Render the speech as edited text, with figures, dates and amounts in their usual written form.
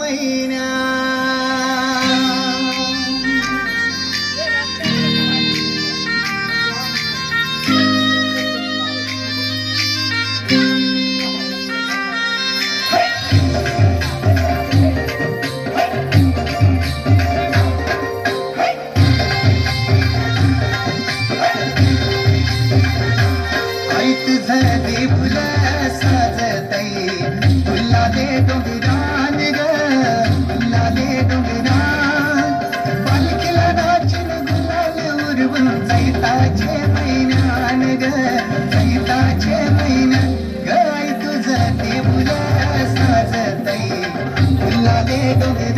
मैना तुझे फुलं साजतई फुलाले डोंगरान ग फुलाले डोंगरान पालखीला नाचून गुलाल उडवून चैताचे मैनान ग चैताचे मैना ग तुझे फुलं साजतई फुलाले डोंगरान